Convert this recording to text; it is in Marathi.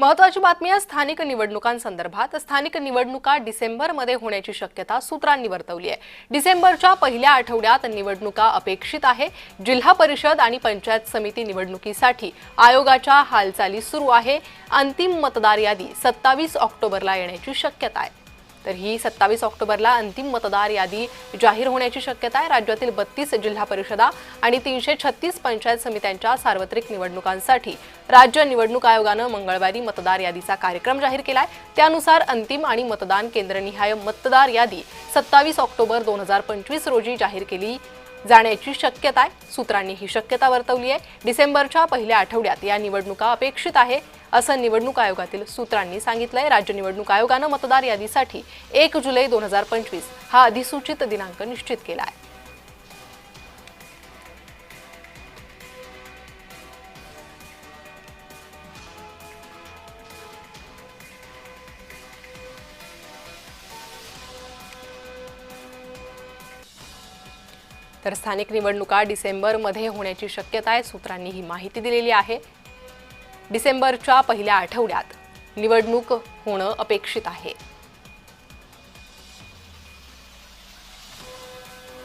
महत्त्वाची बातमी आहे स्थानिक निवडणुकांसंदर्भात। स्थानिक निवडणुका डिसेंबरमध्ये होण्याची शक्यता सूत्रांनी वर्तवली आहे। डिसेंबरच्या पहिल्या आठवड्यात निवडणुका अपेक्षित आहे। जिल्हा परिषद आणि पंचायत समिती निवडणुकीसाठी आयोगाच्या हालचाली सुरू आहे। अंतिम मतदार यादी 27 ऑक्टोबरला येण्याची शक्यता आहे। तर ही 27 ऑक्टोबरला अंतिम मतदार यादी जाहीर होण्याची शक्यता आहे। राज्यातील 32 जिल्हा परिषदा आणि 336 पंचायत समित्यांच्या सार्वत्रिक निवडणुकांसाठी राज्य निवडणूक आयोगाने मंगळवारी मतदार यादीचा कार्यक्रम जाहीर केलाय। त्यानुसार अंतिम आणि मतदान केंद्रनिहाय मतदार यादी 27 ऑक्टोबर 2025 रोजी जाहीर केली जाण्याची शक्यता आहे। सूत्रांनी ही शक्यता वर्तवली आहे। डिसेंबरच्या पहिल्या आठवड्यात या निवडणुका अपेक्षित आहे असं निवडणूक आयोगातील सूत्रांनी सांगितलंय। राज्य निवडणूक आयोगाने मतदार यादीसाठी 1 जुलै 2025 हा अधिसूचित दिनांक निश्चित केला आहे। तर स्थानिक निवडणुका डिसेंबरमध्ये होण्याची शक्यता आहे। सूत्रांनी ही माहिती दिलेली आहे। डिसेंबरच्या पहिल्या आठवड्यात निवडणूक होणं अपेक्षित आहे।